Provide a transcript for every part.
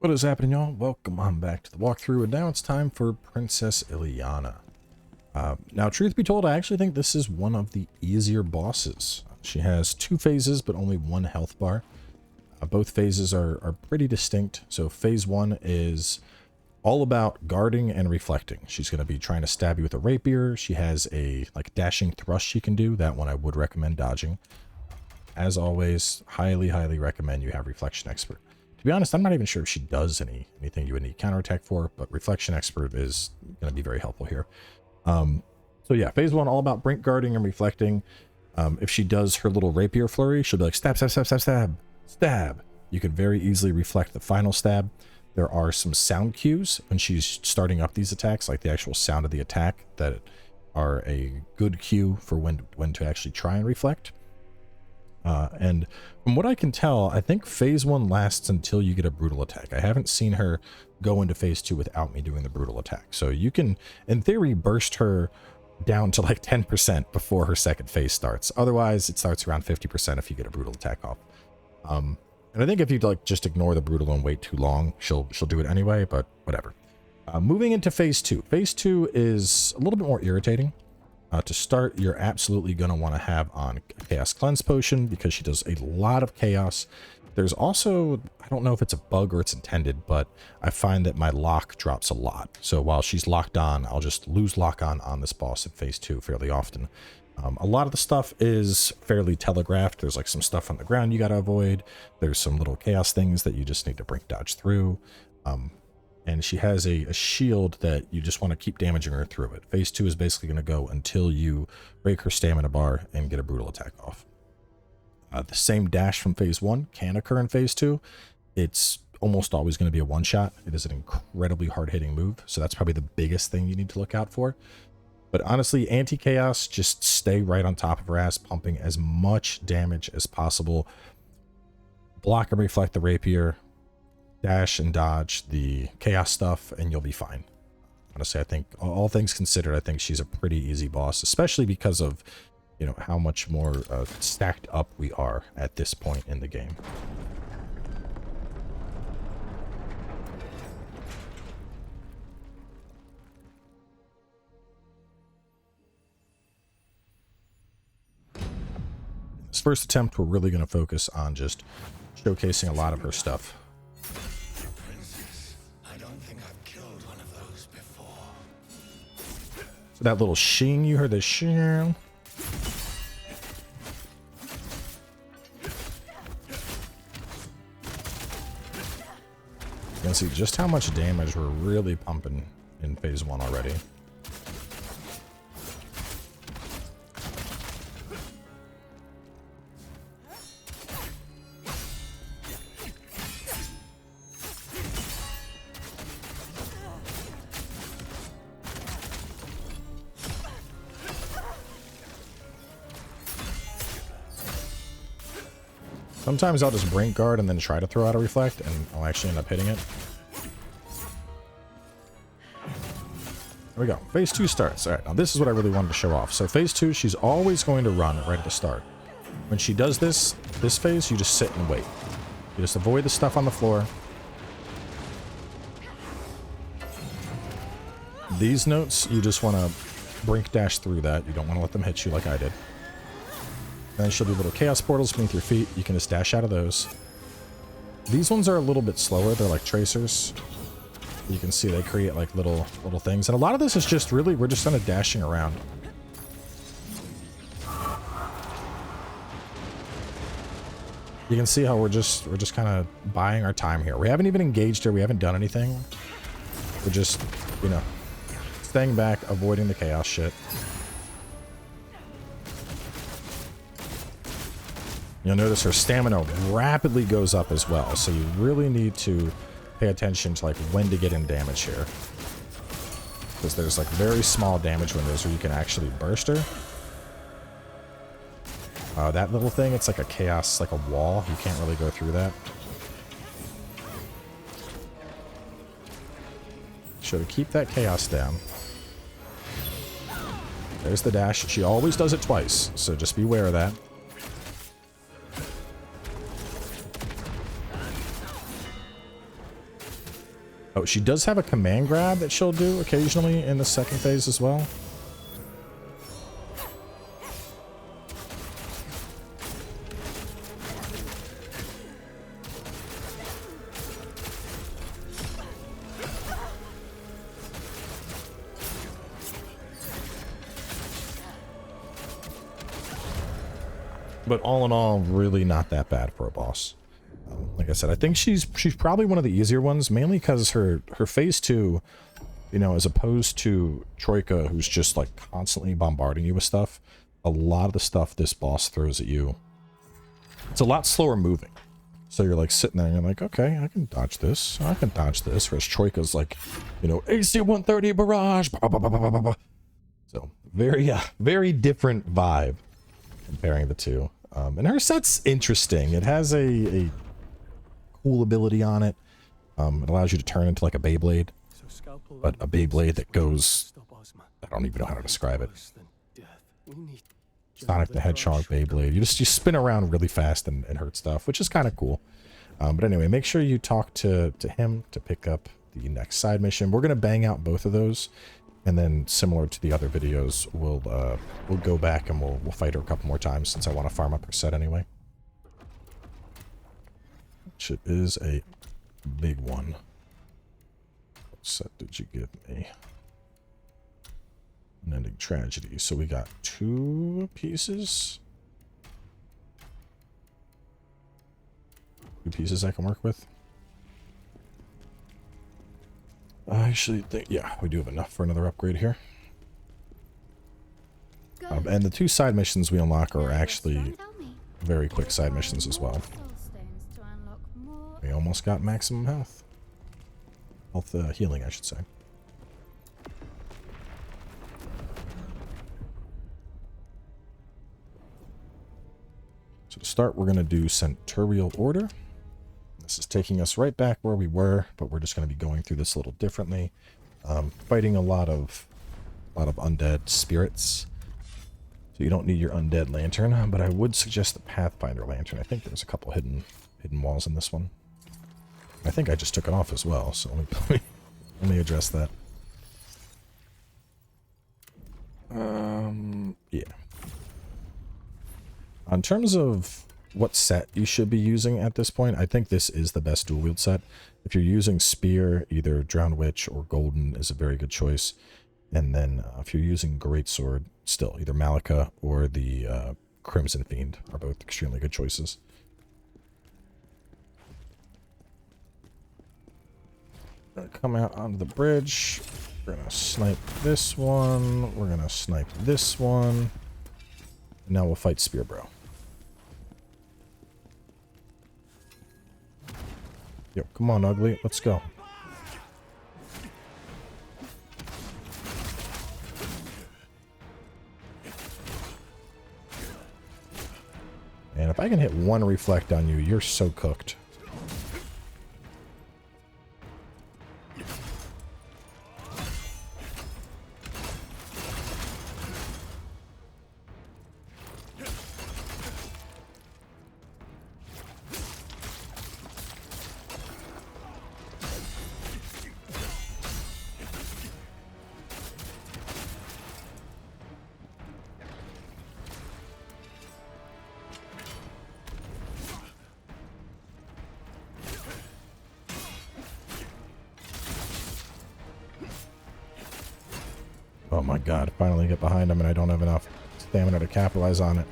What is happening, y'all? Welcome on back to the walkthrough, and now it's time for Princess Ilyana. Now, truth be told, I actually think this is one of the easier bosses. She has two phases, but only one health bar. Both phases are pretty distinct. So phase one is all about guarding and reflecting. She's going to be trying to stab you with a rapier. She has a dashing thrust she can do. That one I would recommend dodging. As always, highly recommend you have Reflection Expert. To be honest, I'm not even sure if she does anything you would need counterattack for, but Reflection Expert is going to be very helpful here. So yeah, phase one, all about brink guarding and reflecting. If she does her little rapier flurry, she'll be like, stab, stab, stab, stab, stab, stab. You can very easily reflect the final stab. There are some sound cues when she's starting up these attacks, like the actual sound of the attack, that are a good cue for when to actually try and reflect. And from what I can tell, I think phase one lasts until you get a brutal attack. I haven't seen her go into phase two without me doing the brutal attack. So you can, in theory, burst her down to like 10% before her second phase starts. Otherwise, it starts around 50% if you get a brutal attack off. And I think if you just ignore the brutal and wait too long, she'll do it anyway, but whatever. Moving into phase two. Phase two is a little bit more irritating. To start, you're absolutely going to want to have on a Chaos Cleanse Potion because she does a lot of chaos. There's also, I don't know if it's a bug or it's intended, but I find that my lock drops a lot. So while she's locked on, I'll just lose lock on this boss in phase two fairly often. A lot of the stuff is fairly telegraphed. There's like some stuff on the ground you got to avoid. There's some little chaos things that you just need to brink dodge through. And she has a shield that you just want to keep damaging her through it. Phase two is basically going to go until you break her stamina bar and get a brutal attack off. The same dash from phase one can occur in phase two. It's almost always going to be a one-shot. It is an incredibly hard-hitting move, so that's probably the biggest thing you need to look out for. But honestly, anti-chaos, just stay right on top of her ass, pumping as much damage as possible. Block and reflect the rapier. Dash and dodge the chaos stuff, and you'll be fine. Honestly, I think all things considered, I think she's a pretty easy boss, especially because of, you know, how much more stacked up we are at this point in the game. This first attempt, we're really going to focus on just showcasing a lot of her stuff. So that little shing, you heard the shing. You can see just how much damage we're really pumping in phase one already. Sometimes I'll just brink guard and then try to throw out a reflect, and I'll actually end up hitting it. There we go. Phase two starts. All right, now this is what I really wanted to show off. So phase two, she's always going to run right at the start. When she does this phase, you just sit and wait. You just avoid the stuff on the floor. These notes, you just want to brink dash through that. You don't want to let them hit you like I did. Then she'll do little chaos portals beneath your feet. You can just dash out of those. These ones are a little bit slower. They're like tracers. You can see they create like little things. And a lot of this is just really, we're just kind of dashing around. You can see how we're just kind of buying our time here. We haven't even engaged her. We haven't done anything. We're just, you know, staying back, avoiding the chaos shit. You'll notice her stamina rapidly goes up as well, so you really need to pay attention to like when to get in damage here, because there's like very small damage windows where you can actually burst her. That little thing, it's like a chaos, like a wall. You can't really go through that. So to keep that chaos down, there's the dash. She always does it twice, so just be aware of that. Oh, she does have a command grab that she'll do occasionally in the second phase as well. But all in all, really not that bad for a boss. Like I said, I think she's probably one of the easier ones, mainly because her phase 2, you know, as opposed to Troika, who's just like constantly bombarding you with stuff, a lot of the stuff this boss throws at you, it's a lot slower moving. So you're like sitting there and you're like, okay, I can dodge this, I can dodge this. Whereas Troika's like, you know, AC 130 barrage. Bah, bah, bah, bah, bah, bah. So very different vibe comparing the two. And her set's interesting. It has a cool ability on it. It allows you to turn into like a Beyblade, but a Beyblade that goes, I don't even know how to describe it. Sonic the Hedgehog Beyblade. You spin around really fast and hurt stuff, which is kind of cool. But anyway, make sure you talk to him to pick up the next side mission. We're going to bang out both of those. And then, similar to the other videos, we'll go back and we'll fight her a couple more times since I want to farm up her set anyway. Which it is a big one. What set did you give me? Unending Tragedy. So we got 2 pieces. 2 pieces I can work with. I actually think, yeah, we do have enough for another upgrade here. And the 2 side missions we unlock are actually very quick side missions as well. We almost got maximum health. Healing, I should say. So to start, we're going to do Centurial Order. This is taking us right back where we were, but we're just going to be going through this a little differently. Fighting a lot of undead spirits. So you don't need your undead lantern, but I would suggest the Pathfinder lantern. I think there's a couple hidden walls in this one. I think I just took it off as well, so let me address that. Yeah. In terms of what set you should be using at this point, I think this is the best dual wield set. If you're using Spear, either Drowned Witch or Golden is a very good choice. And then if you're using Greatsword, still either Malika or the Crimson Fiend are both extremely good choices. Gonna come out onto the bridge. We're gonna snipe this one. We're gonna snipe this one. And now we'll fight Spear Bro. Yo, come on, ugly. Let's go. And if I can hit 1 reflect on you, you're so cooked. Oh my god, finally get behind him and I don't have enough stamina to capitalize on it.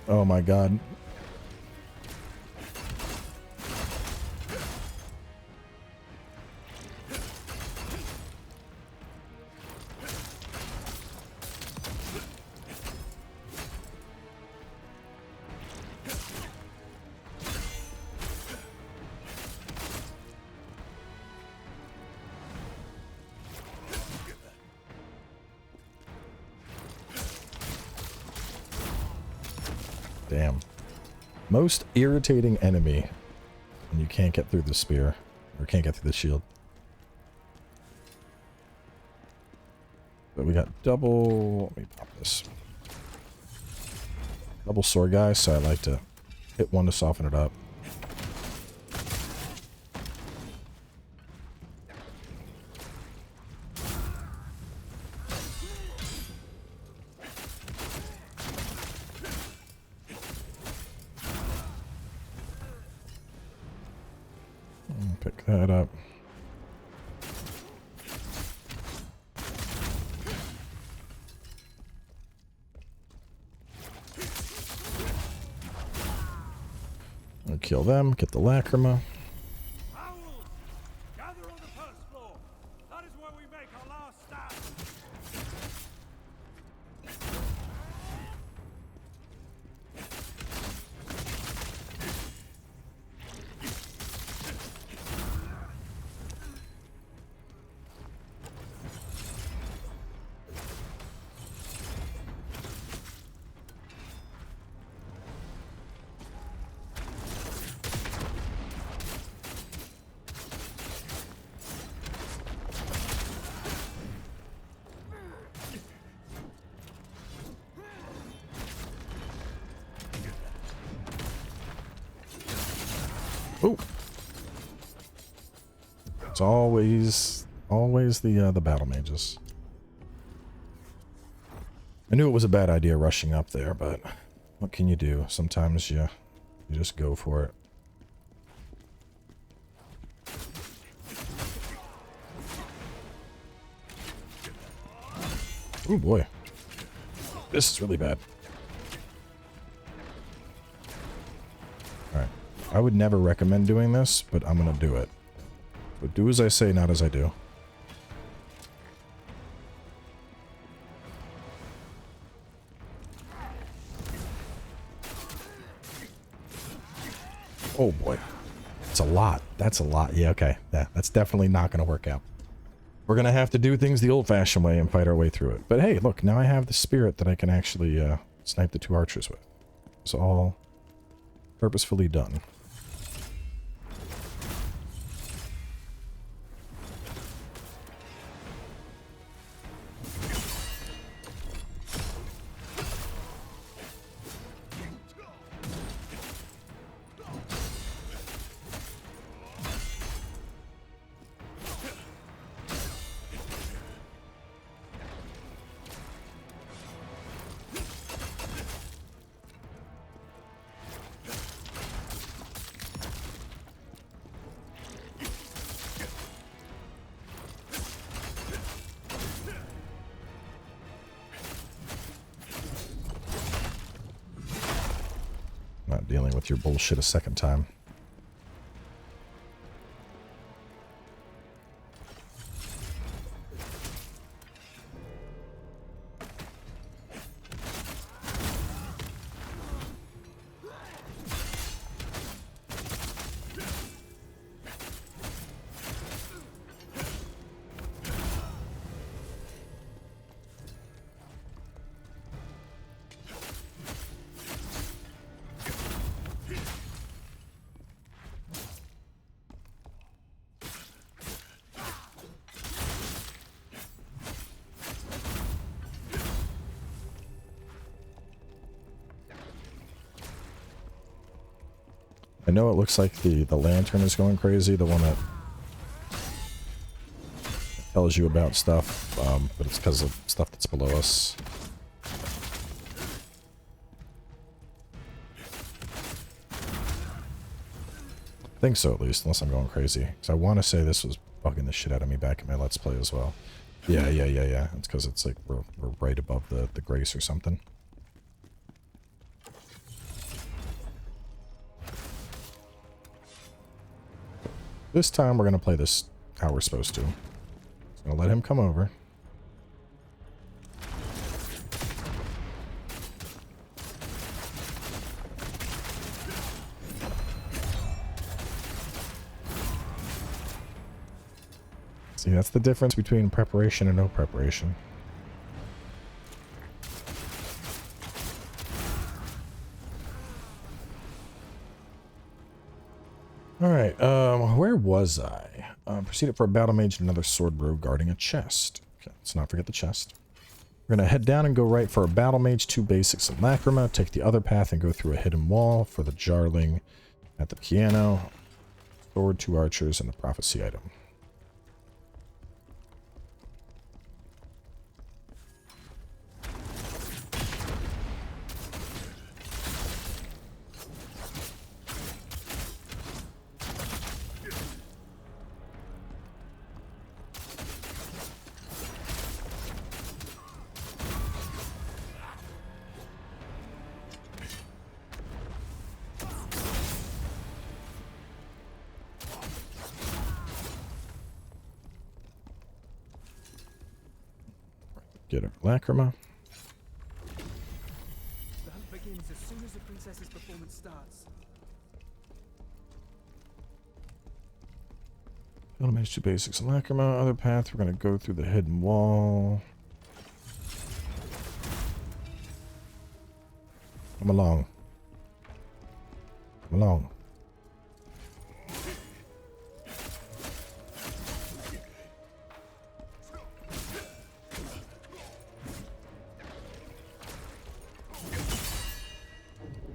Oh my god. Damn. Most irritating enemy when you can't get through the spear, or can't get through the shield. But we got double... Let me pop this. double sword guy, so I like to hit one to soften it up. Pick that up. I'll kill them, get the lacrima. Gather on the first floor. That is where we make our last stand. Oh, it's always the battle mages. I knew it was a bad idea rushing up there, but what can you do? Sometimes you just go for it. Oh boy, this is really bad. All right. I would never recommend doing this, but I'm going to do it. So do as I say, not as I do. Oh boy. That's a lot. That's a lot. Yeah, okay. Yeah, that's definitely not going to work out. We're going to have to do things the old-fashioned way and fight our way through it. But hey, look, now I have the spirit that I can actually snipe the 2 archers with. It's all purposefully done. Not dealing with your bullshit a second time. I know it looks like the lantern is going crazy, the one that tells you about stuff, but it's because of stuff that's below us. I think so, at least, unless I'm going crazy. Because I want to say this was bugging the shit out of me back in my Let's Play as well. Yeah. It's because it's like we're right above the grace or something. This time we're going to play this how we're supposed to. So I'm going to let him come over. See, that's the difference between preparation and no preparation. Alright, where was I? Proceeded for a battle mage and another sword rogue guarding a chest. Okay, let's not forget the chest. We're going to head down and go right for a battle mage, 2 basics and lacrima. Take the other path and go through a hidden wall for the jarling at the piano. Sword, 2 archers, and the prophecy item. Get our lacrima. The hunt begins as soon as the princess's performance starts. Battle mage, 2 basics and lacrima. Other path, we're going to go through the hidden wall. Come along. Come along.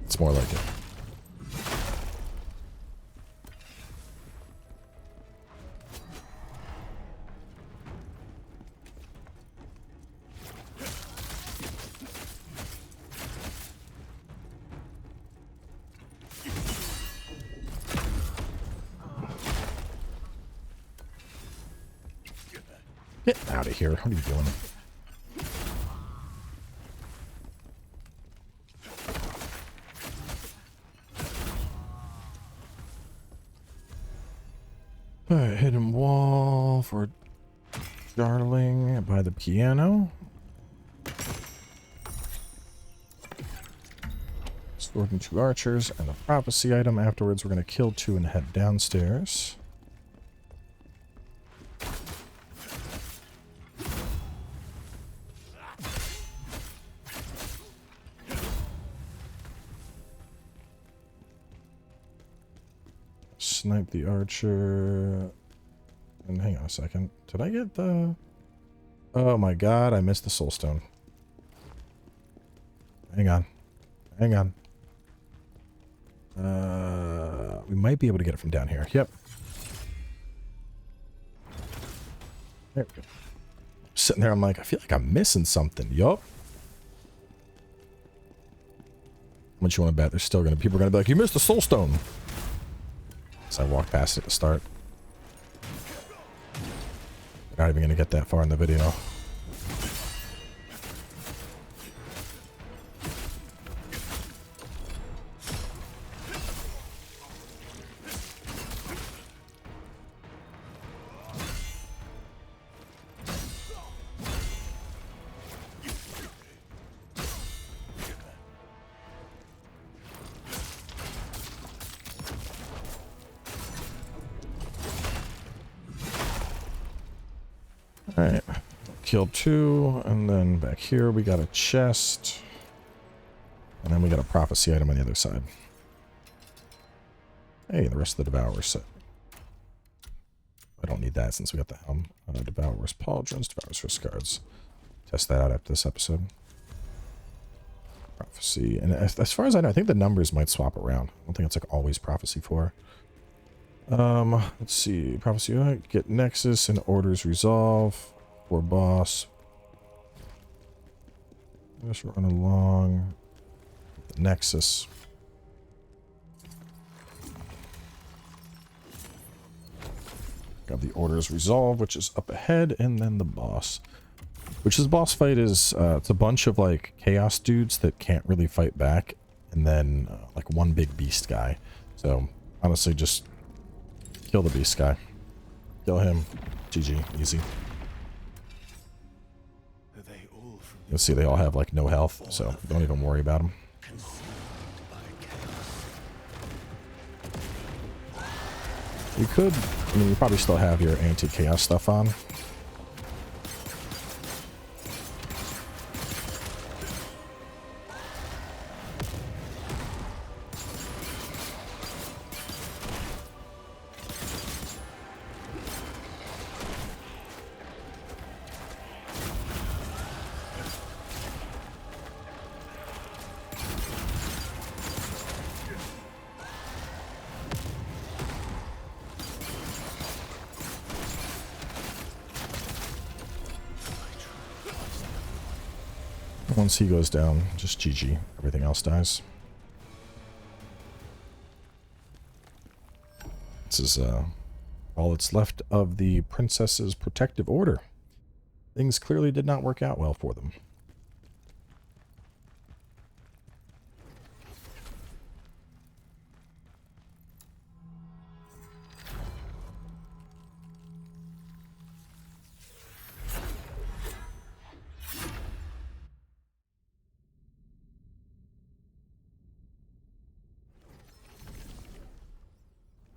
It's more like it. Get out of here. What are you doing? Alright, hidden wall for Darling by the piano. Sword and 2 archers and a prophecy item. Afterwards, we're going to kill 2 and head downstairs. Snipe the archer. And hang on a second. Did I get the... Oh my god, I missed the soulstone. Hang on. Hang on. We might be able to get it from down here. Yep. There we go. Sitting there, I'm like, I feel like I'm missing something. Yup. How much you want to bet? There's still gonna people are gonna be like, you missed the soulstone. So I walked past it at the start. Not even gonna get that far in the video. Alright, killed 2, and then back here we got a chest, and then we got a prophecy item on the other side. Hey, the rest of the Devourer's set. I don't need that since we got the helm. Devourer's pauldrons, Devourer's wrist guards. Test that out after this episode. Prophecy, and as far as I know, I think the numbers might swap around. I don't think it's like always prophecy 4. Let's see. Prophecy, get Nexus and orders resolve for boss. Just run along the Nexus. Got the orders resolve, which is up ahead, and then the boss. Which is boss fight is it's a bunch of like chaos dudes that can't really fight back, and then like one big beast guy. So honestly, just kill the beast guy. Kill him. GG. Easy. You'll see they all have like no health, so don't even worry about them. You could, I mean, you probably still have your anti-chaos stuff on. Once he goes down, just GG. Everything else dies. This is all that's left of the princess's protective order. Things clearly did not work out well for them.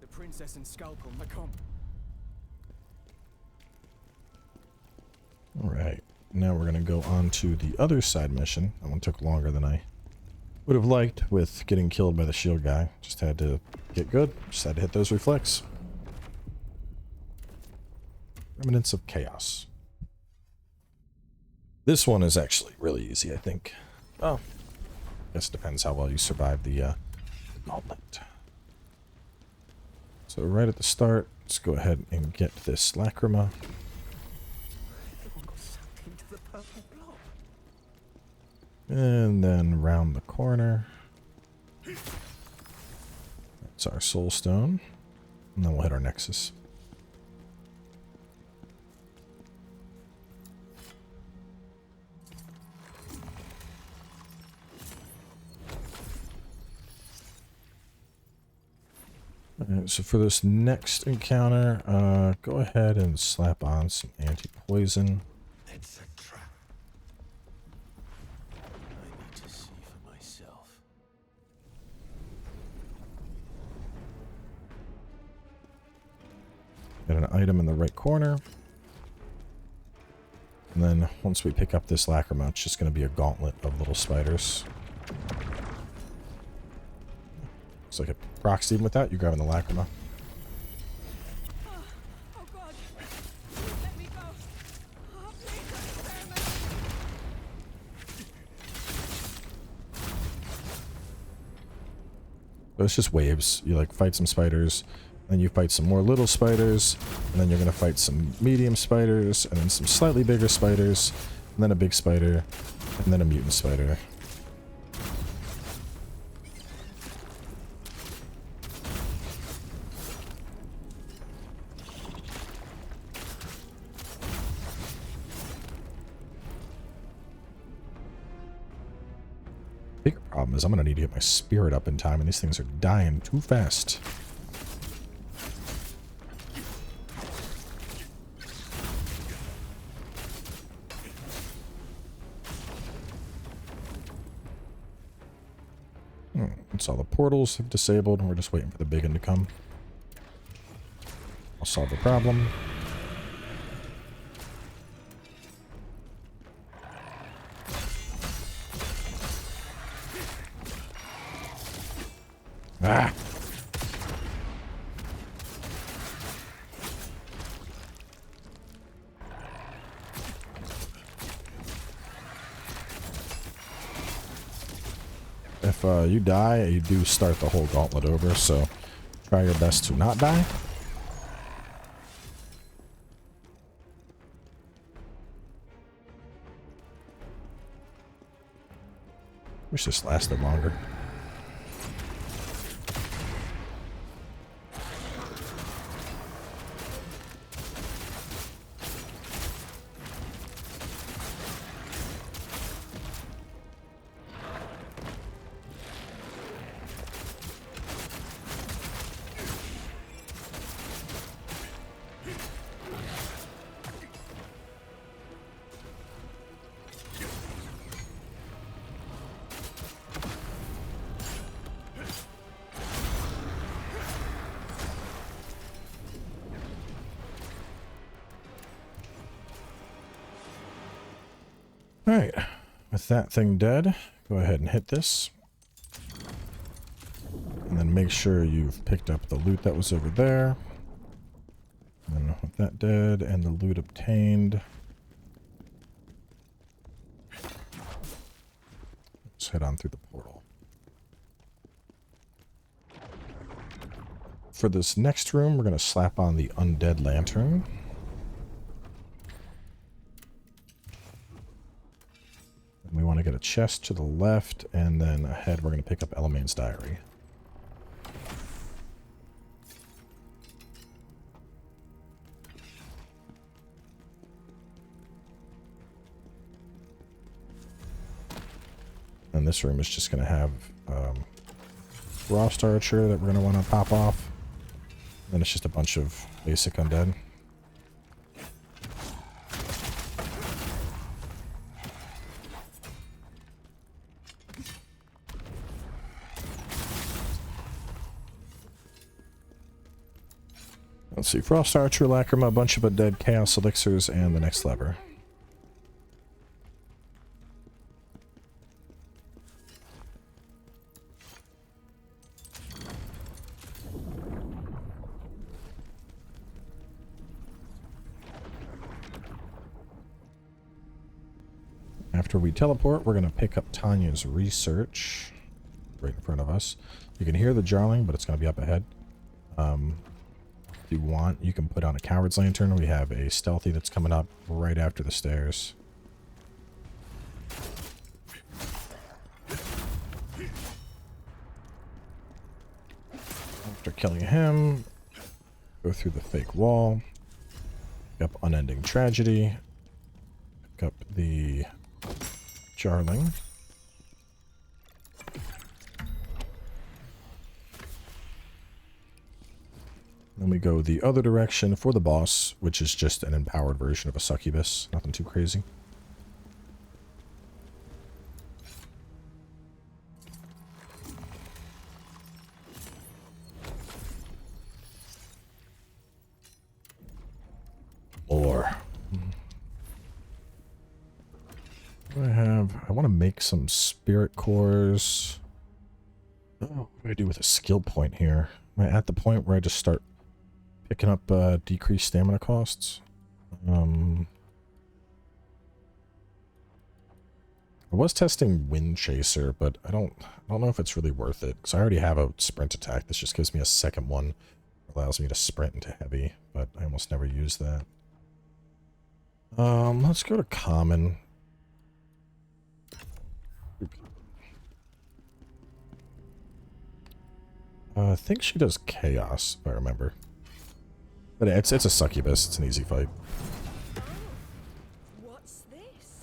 The princess and scalpel, Macomb. Alright, now we're going to go on to the other side mission. That one took longer than I would have liked with getting killed by the shield guy. Just had to get good. Just had to hit those reflex. Remnants of Chaos. This one is actually really easy, I think. Oh, I guess it depends how well you survive the gauntlet. So right at the start, let's go ahead and get this Lacrima. And then round the corner. That's our soul stone. And then we'll hit our nexus. Alright, so for this next encounter, go ahead and slap on some anti-poison. It's a trap. I need to see for myself. Got an item in the right corner. And then once we pick up this Lacrima, it's just going to be a gauntlet of little spiders. Looks like it procs even with that. You're grabbing the Lacrima. Oh God! Let me go! Oh, please, spare me! But it's just waves. You like fight some spiders, then you fight some more little spiders, and then you're going to fight some medium spiders, and then some slightly bigger spiders, and then a big spider, and then a mutant spider. Bigger problem is I'm going to need to get my spirit up in time, and these things are dying too fast. That's all the portals have disabled, and we're just waiting for the big one to come. I'll solve the problem. Ah! If you die, you do start the whole gauntlet over, so try your best to not die. Wish this lasted longer. Alright, with that thing dead, go ahead and hit this. And then make sure you've picked up the loot that was over there. And then with that dead and the loot obtained, let's head on through the portal. For this next room, we're going to slap on the undead lantern. We want to get chest to the left, and then ahead we're going to pick up Elamain's diary. And this room is just going to have Frost Archer that we're going to want to pop off. And then it's just a bunch of basic undead. Let's see, Frost Archer, Lacrima, a bunch of undead, Chaos Elixirs, and the next lever. After we teleport, we're going to pick up Tanya's research right in front of us. You can hear the jarling, but it's going to be up ahead. If you want, you can put on a coward's lantern. We have a stealthy that's coming up right after the stairs. After killing him, go through the fake wall, pick up Unending Tragedy, pick up the jarling. Then we go the other direction for the boss, which is just an empowered version of a succubus. Nothing too crazy. Or I want to make some spirit cores. Oh, what do I do with a skill point here? Am I at the point where I just start picking up decreased stamina costs? I was testing Wind Chaser, but I don't know if it's really worth it, because I already have a sprint attack. This just gives me a second one, allows me to sprint into heavy, but I almost never use that. Let's go to common. I think she does chaos, if I remember. But it's a succubus. It's an easy fight. What's this?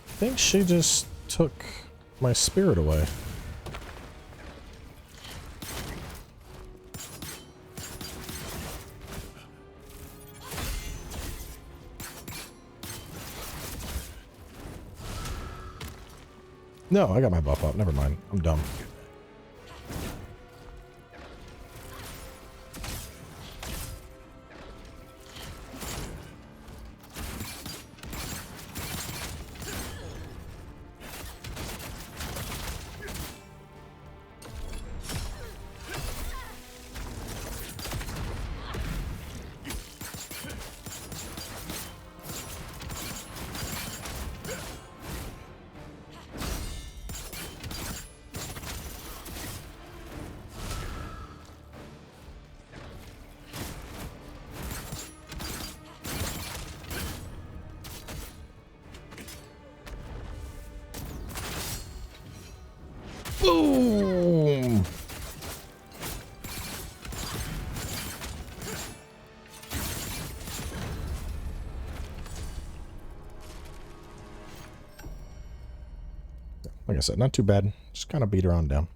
I think she just took my spirit away. No, I got my buff up. Never mind. I'm dumb. Boom! Like I said, not too bad. Just kind of beat her on down.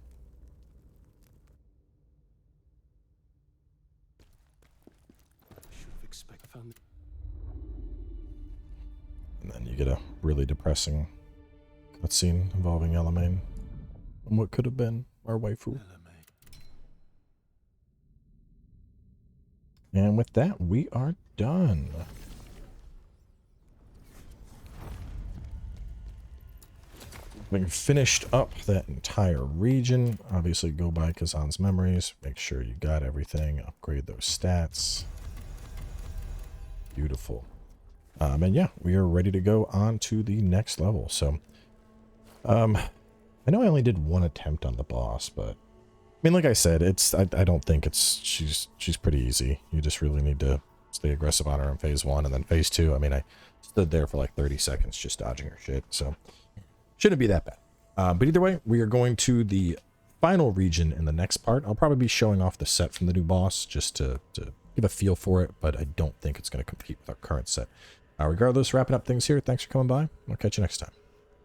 And then you get a really depressing cutscene involving Elamain and what could have been our waifu. And with that, we are done. Having finished up that entire region, obviously go by Khazan's memories, make sure you got everything, upgrade those stats. Beautiful. And yeah, we are ready to go on to the next level. So, I know I only did one attempt on the boss, but mean, like I said, I don't think she's pretty easy. You just really need to stay aggressive on her in phase 1, and then phase 2. I mean, I stood there for like 30 seconds just dodging her shit, so shouldn't be that bad. But either way, we are going to the final region in the next part. I'll probably be showing off the set from the new boss just to give a feel for it, but I don't think it's going to compete with our current set. Regardless, wrapping up things here. Thanks for coming by. I'll catch you next time.